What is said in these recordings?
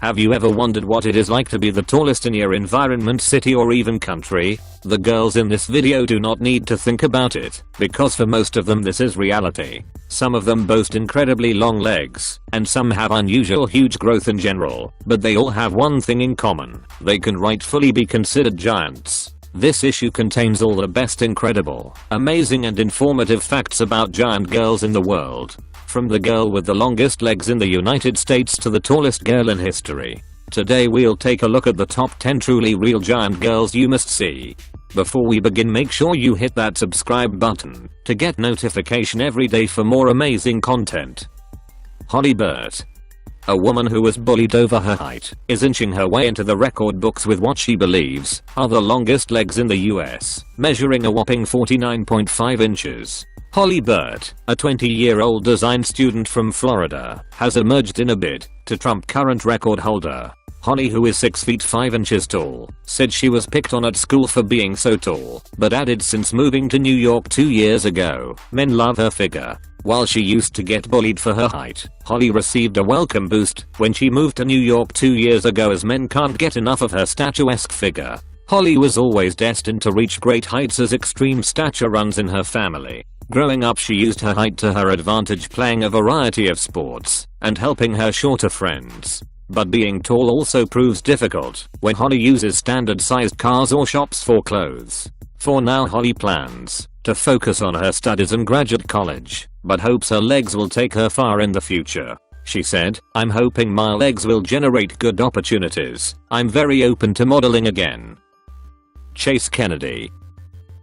Have you ever wondered what it is like to be the tallest in your environment, city or even country? The girls in this video do not need to think about it, because for most of them this is reality. Some of them boast incredibly long legs, and some have unusual huge growth in general, but they all have one thing in common: they can rightfully be considered giants. This issue contains all the best incredible, amazing and informative facts about giant girls in the world. From the girl with the longest legs in the United States to the tallest girl in history. Today we'll take a look at the top 10 truly real giant girls you must see. Before we begin, make sure you hit that subscribe button to get notification every day for more amazing content. Holly Burt. A woman who was bullied over her height is inching her way into the record books with what she believes are the longest legs in the US, measuring a whopping 49.5 inches. Holly Burt, a 20-year-old design student from Florida, has emerged in a bid to trump current record holder. Holly, who is 6 feet 5 inches tall, said she was picked on at school for being so tall, but added since moving to New York 2 years ago, men love her figure. While she used to get bullied for her height, Holly received a welcome boost when she moved to New York 2 years ago, as men can't get enough of her statuesque figure. Holly was always destined to reach great heights as extreme stature runs in her family. Growing up, she used her height to her advantage, playing a variety of sports and helping her shorter friends. But being tall also proves difficult when Holly uses standard-sized cars or shops for clothes. For now, Holly plans to focus on her studies and graduate college, but hopes her legs will take her far in the future. She said, "I'm hoping my legs will generate good opportunities. I'm very open to modeling again." Chase Kennedy.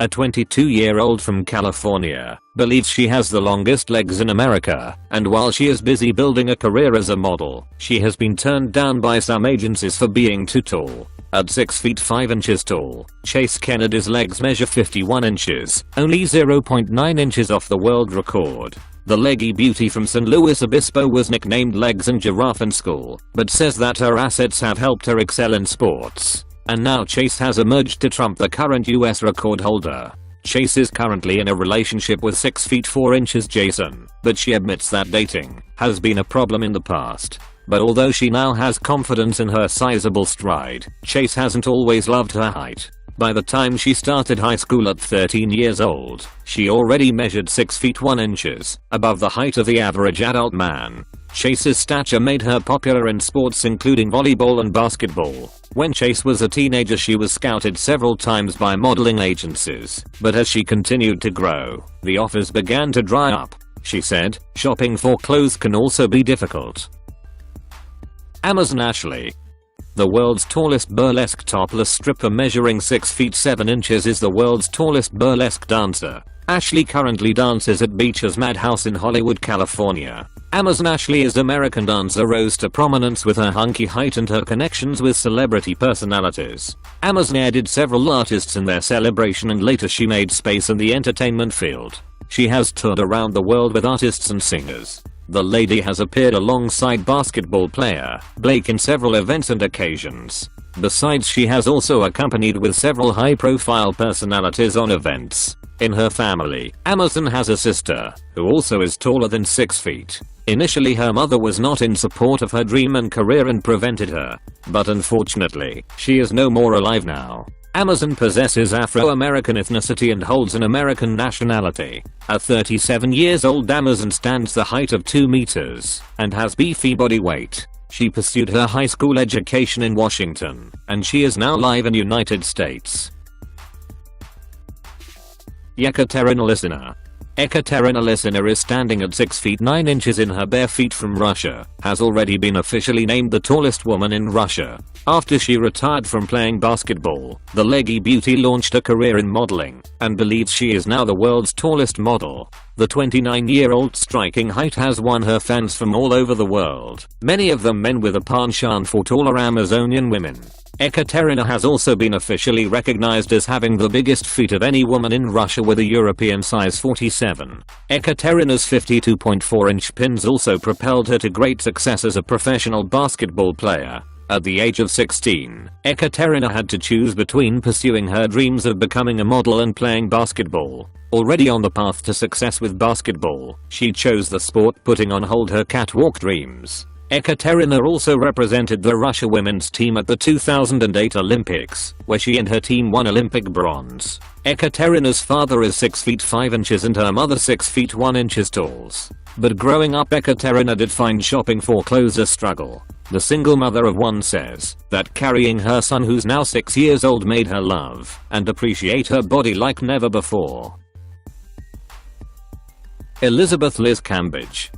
A 22-year-old from California believes she has the longest legs in America, and while she is busy building a career as a model, she has been turned down by some agencies for being too tall. At 6 feet 5 inches tall, Chase Kennedy's legs measure 51 inches, only 0.9 inches off the world record. The leggy beauty from San Luis Obispo was nicknamed Legs and Giraffe in school, but says that her assets have helped her excel in sports. And now Chase has emerged to trump the current US record holder. Chase is currently in a relationship with 6 feet 4 inches Jason, but she admits that dating has been a problem in the past. But although she now has confidence in her sizable stride, Chase hasn't always loved her height. By the time she started high school at 13 years old, she already measured 6 feet 1 inches, above the height of the average adult man. Chase's stature made her popular in sports including volleyball and basketball. When Chase was a teenager, she was scouted several times by modeling agencies, but as she continued to grow, the offers began to dry up. She said, "Shopping for clothes can also be difficult." Amazon Ashley. The world's tallest burlesque topless stripper, measuring 6 feet 7 inches, is the world's tallest burlesque dancer. Ashley currently dances at Beacher's Madhouse in Hollywood, California. Amazon Ashley's American dancer rose to prominence with her hunky height and her connections with celebrity personalities. Amazon added several artists in their celebration, and later she made space in the entertainment field. She has toured around the world with artists and singers. The lady has appeared alongside basketball player Blake in several events and occasions. Besides, she has also accompanied with several high-profile personalities on events. In her family, Amazon has a sister who also is taller than 6 feet. Initially, her mother was not in support of her dream and career and prevented her. But unfortunately, she is no more alive now. Amazon possesses Afro-American ethnicity and holds an American nationality. At 37 years old, Amazon stands the height of 2 meters and has beefy body weight. She pursued her high school education in Washington, and she is now live in United States. Ekaterina Lysina. Ekaterina Lysina is standing at 6 feet 9 inches in her bare feet from Russia, has already been officially named the tallest woman in Russia. After she retired from playing basketball, the leggy beauty launched a career in modeling, and believes she is now the world's tallest model. The 29-year-old striking height has won her fans from all over the world, many of them men with a penchant for taller Amazonian women. Ekaterina has also been officially recognized as having the biggest feet of any woman in Russia, with a European size 47. Ekaterina's 52.4-inch pins also propelled her to great success as a professional basketball player. At the age of 16, Ekaterina had to choose between pursuing her dreams of becoming a model and playing basketball. Already on the path to success with basketball, she chose the sport, putting on hold her catwalk dreams. Ekaterina also represented the Russia women's team at the 2008 Olympics, where she and her team won Olympic bronze. Ekaterina's father is 6 feet 5 inches and her mother 6 feet 1 inches tall. But growing up, Ekaterina did find shopping for clothes a struggle. The single mother of one says that carrying her son, who's now 6 years old, made her love and appreciate her body like never before. Elizabeth Liz Cambage.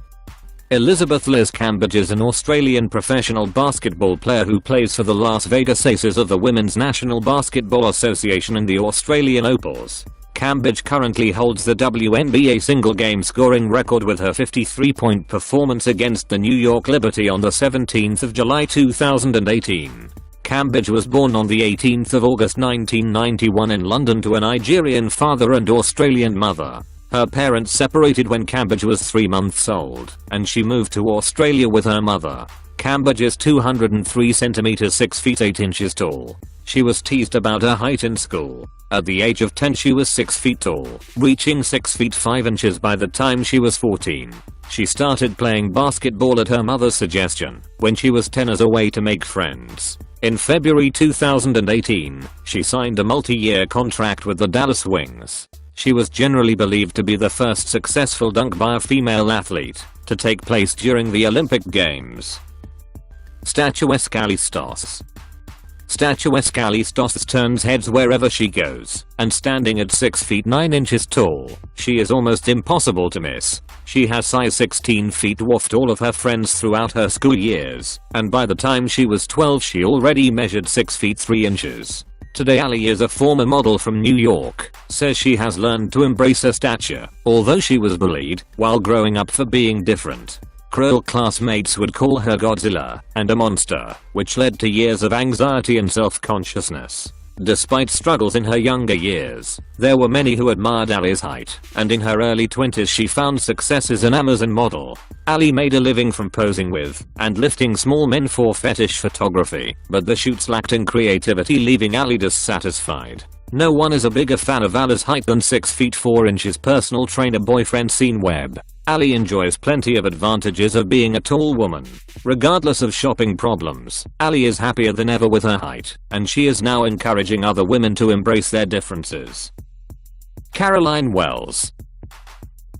Elizabeth Liz Cambage is an Australian professional basketball player who plays for the Las Vegas Aces of the Women's National Basketball Association and the Australian Opals. Cambage currently holds the WNBA single game scoring record with her 53-point performance against the New York Liberty on the 17th of July 2018. Cambage was born on the 18th of August 1991 in London to a Nigerian father and Australian mother. Her parents separated when Cambage was 3 months old, and she moved to Australia with her mother. Cambage is 203 centimeters 6 feet 8 inches tall. She was teased about her height in school. At the age of 10 she was 6 feet tall, reaching 6 feet 5 inches by the time she was 14. She started playing basketball at her mother's suggestion when she was 10 as a way to make friends. In February 2018, she signed a multi-year contract with the Dallas Wings. She was generally believed to be the first successful dunk by a female athlete to take place during the Olympic Games. Statuesque Ali Stos. Statuesque Ali Stos turns heads wherever she goes, and standing at 6 feet 9 inches tall, she is almost impossible to miss. She has size 16 feet dwarfed all of her friends throughout her school years, and by the time she was 12 she already measured 6 feet 3 inches. Today Ali is a former model from New York, says she has learned to embrace her stature, although she was bullied while growing up for being different. Cruel classmates would call her Godzilla and a monster, which led to years of anxiety and self-consciousness. Despite struggles in her younger years, there were many who admired Ali's height, and in her early 20s she found success as an Amazon model. Ali made a living from posing with and lifting small men for fetish photography, but the shoots lacked in creativity, leaving Ali dissatisfied. No one is a bigger fan of Ali's height than 6 feet 4 inches personal trainer boyfriend Sean Webb. Ali enjoys plenty of advantages of being a tall woman. Regardless of shopping problems, Ali is happier than ever with her height, and she is now encouraging other women to embrace their differences. Caroline Wells.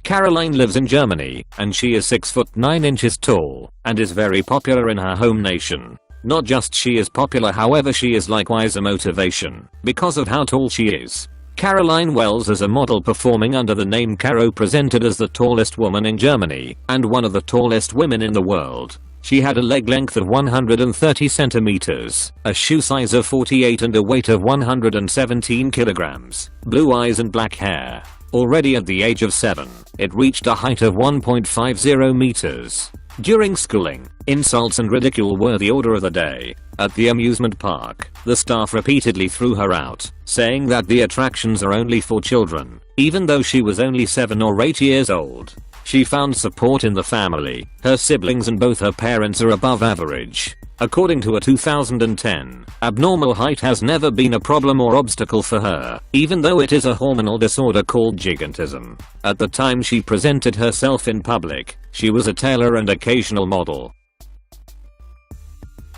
Caroline lives in Germany, and she is 6 foot 9 inches tall, and is very popular in her home nation. Not just she is popular, however, she is likewise a motivation because of how tall she is. Caroline Wells is a model performing under the name Caro, presented as the tallest woman in Germany and one of the tallest women in the world. She had a leg length of 130 centimeters, a shoe size of 48 and a weight of 117 kilograms, blue eyes and black hair. Already at the age of 7, it reached a height of 1.50 meters. During schooling, insults and ridicule were the order of the day. At the amusement park, the staff repeatedly threw her out, saying that the attractions are only for children, even though she was only 7 or 8 years old. She found support in the family. Her siblings and both her parents are above average. According to a 2010, abnormal height has never been a problem or obstacle for her, even though it is a hormonal disorder called gigantism. At the time she presented herself in public, she was a tailor and occasional model.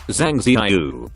Zhang Ziyu.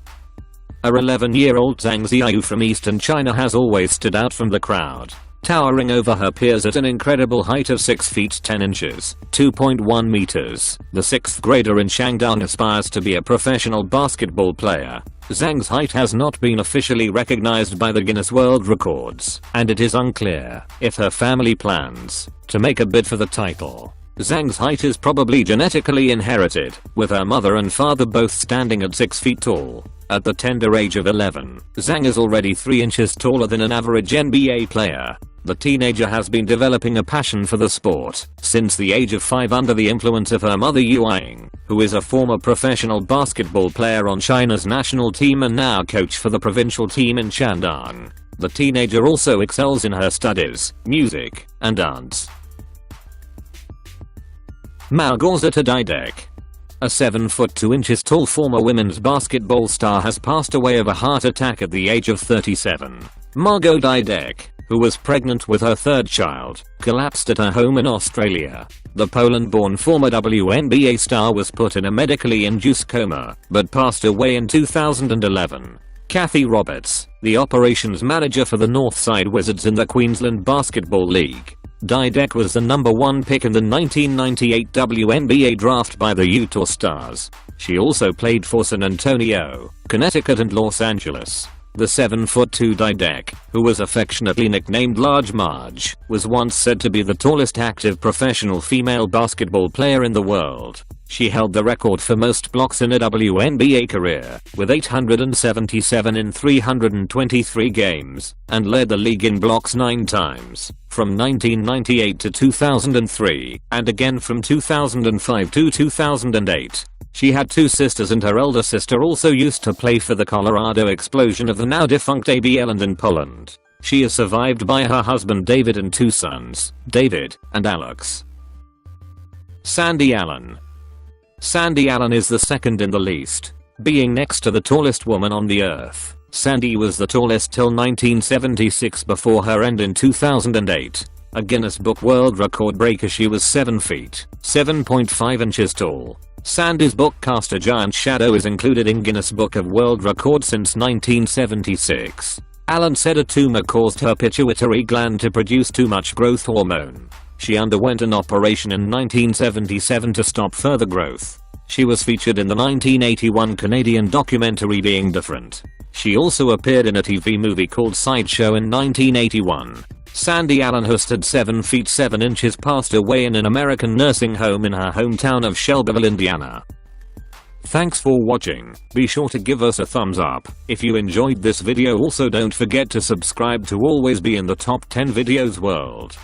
Her 11-year-old Zhang Ziyu from eastern China has always stood out from the crowd, towering over her peers at an incredible height of 6 feet 10 inches, 2.1 meters. The 6th grader in Shandong aspires to be a professional basketball player. Zhang's height has not been officially recognized by the Guinness World Records, and it is unclear if her family plans to make a bid for the title. Zhang's height is probably genetically inherited, with her mother and father both standing at 6 feet tall. At the tender age of 11, Zhang is already 3 inches taller than an average NBA player. The teenager has been developing a passion for the sport since the age of 5 under the influence of her mother Yu Ying, who is a former professional basketball player on China's national team and now coach for the provincial team in Shandong. The teenager also excels in her studies, music, and dance. Małgorzata Dydek. A 7 foot 2 inches tall former women's basketball star has passed away of a heart attack at the age of 37. Margot Dydek, who was pregnant with her third child, collapsed at her home in Australia. The Poland-born former WNBA star was put in a medically induced coma, but passed away in 2011. Kathy Roberts, the operations manager for the Northside Wizards in the Queensland Basketball League. Didek was the number 1 pick in the 1998 WNBA draft by the Utah Stars. She also played for San Antonio, Connecticut and Los Angeles. The 7'2" Didek, who was affectionately nicknamed Large Marge, was once said to be the tallest active professional female basketball player in the world. She held the record for most blocks in a WNBA career, with 877 in 323 games, and led the league in blocks 9 times, from 1998 to 2003, and again from 2005 to 2008. She had 2 sisters and her elder sister also used to play for the Colorado Explosion of the now defunct AB Eland in Poland. She is survived by her husband David and 2 sons, David and Alex. Sandy Allen. Sandy Allen is the second in the list, being next to the tallest woman on the earth. Sandy was the tallest till 1976 before her end in 2008. A Guinness Book World Record breaker, she was 7 feet, 7.5 inches tall. Sandy's book Cast a Giant Shadow is included in Guinness Book of World Records since 1976. Allen said a tumor caused her pituitary gland to produce too much growth hormone. She underwent an operation in 1977 to stop further growth. She was featured in the 1981 Canadian documentary Being Different. She also appeared in a TV movie called Sideshow in 1981. Sandy Allen, who stood 7 feet 7 inches, passed away in an American nursing home in her hometown of Shelbyville, Indiana. Thanks for watching. Be sure to give us a thumbs up if you enjoyed this video. Also don't forget to subscribe to always be in the top 10 videos world.